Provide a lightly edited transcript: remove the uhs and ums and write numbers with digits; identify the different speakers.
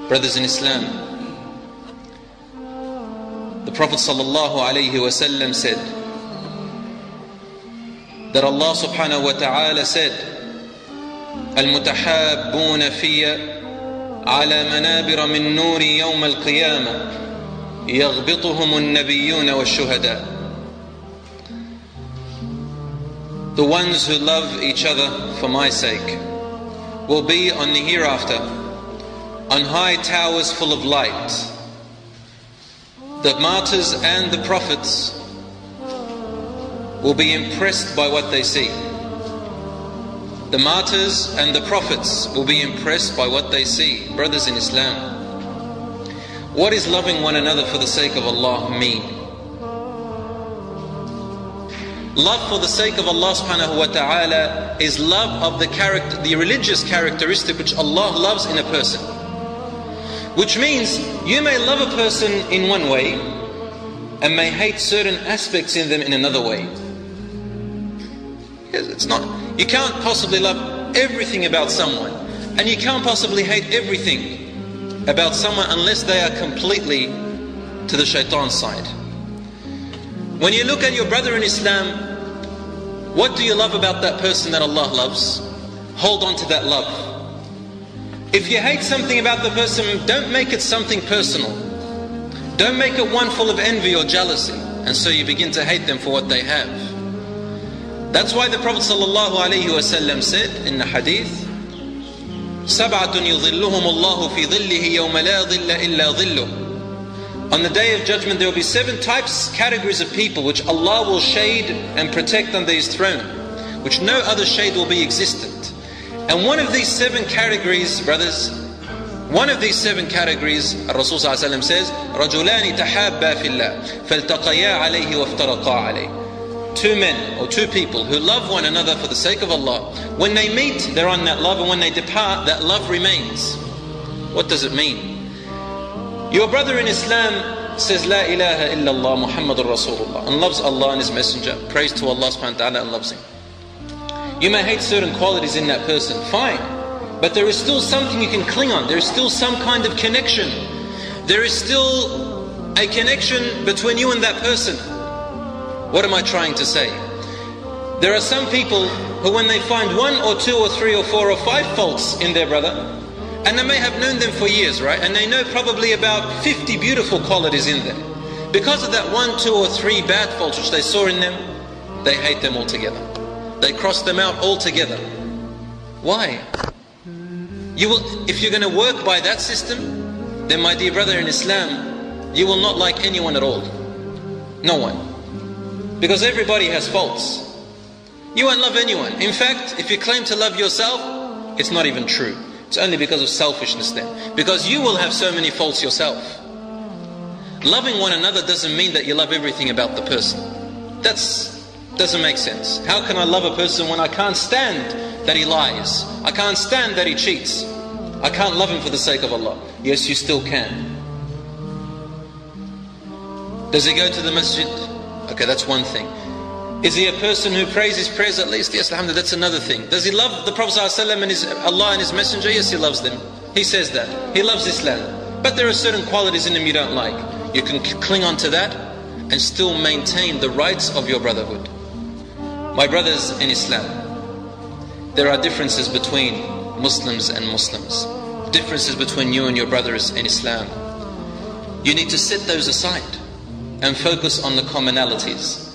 Speaker 1: Brothers in Islam, the Prophet ﷺ said that Allah subhanahu wa ta'ala said, المتحابون في على منابر من نور يوم القيامة يغبطهم النبيون والشهداء. The ones who love each other for my sake will be on the hereafter on high towers full of light. The martyrs and the prophets will be impressed by what they see. The martyrs and the prophets will be impressed by what they see. Brothers in Islam, what is loving one another for the sake of Allah mean? Love for the sake of Allah subhanahu wa ta'ala is love of the religious characteristic which Allah loves in a person. Which means you may love a person in one way and may hate certain aspects in them in another way. You can't possibly love everything about someone, and you can't possibly hate everything about someone unless they are completely to the shaitan's side. When you look at your brother in Islam, what do you love about that person that Allah loves? Hold on to that love. If you hate something about the person, don't make it something personal. Don't make it one full of envy or jealousy, and so you begin to hate them for what they have. That's why the Prophet ﷺ said in the hadith, سَبْعَةٌ يُظِلُّهُمُ اللَّهُ فِي ظِلِّهِ يَوْمَ لَا ظِلَّ إِلَّا ظِلُّهُ. On the day of judgment there will be 7 categories of people which Allah will shade and protect under His throne, which no other shade will be existent. And one of these 7 categories, brothers, one of these 7 categories, Rasul ﷺ says, رَجُلَانِ تَحَابَّا فِي اللَّهِ فَالْتَقَيَا عَلَيْهِ وَافْتَرَقَا عَلَيْهِ. 2 men or 2 people who love one another for the sake of Allah. When they meet, they're on that love, and when they depart, that love remains. What does it mean? Your brother in Islam says, La ilaha illallah Muhammadur Rasulullah, and loves Allah and His Messenger, prays to Allah subhanahu wa ta'ala and loves Him. You may hate certain qualities in that person, fine, but there is still something you can cling on. There is still some kind of connection. There is still a connection between you and that person. What am I trying to say? There are some people who, when they find 1 or 2 or 3 or 4 or 5 faults in their brother, and they may have known them for years, right? And they know probably about 50 beautiful qualities in them. Because of that 1, 2 or 3 bad faults which they saw in them, they hate them altogether. They cross them out altogether. Why? If you're going to work by that system, then my dear brother in Islam, you will not like anyone at all. No one. Because everybody has faults. You won't love anyone. In fact, if you claim to love yourself, it's not even true. It's only because of selfishness then. Because you will have so many faults yourself. Loving one another doesn't mean that you love everything about the person. That doesn't make sense. How can I love a person when I can't stand that he lies? I can't stand that he cheats. I can't love him for the sake of Allah. Yes, you still can. Does he go to the masjid? Okay, that's one thing. Is he a person who prays his prayers at least? Yes, alhamdulillah, that's another thing. Does he love the Prophet ﷺ and Allah and His Messenger? Yes, he loves them. He says that. He loves Islam. But there are certain qualities in him you don't like. You can cling on to that and still maintain the rights of your brotherhood. My brothers in Islam, there are differences between Muslims and Muslims. Differences between you and your brothers in Islam. You need to set those aside and focus on the commonalities.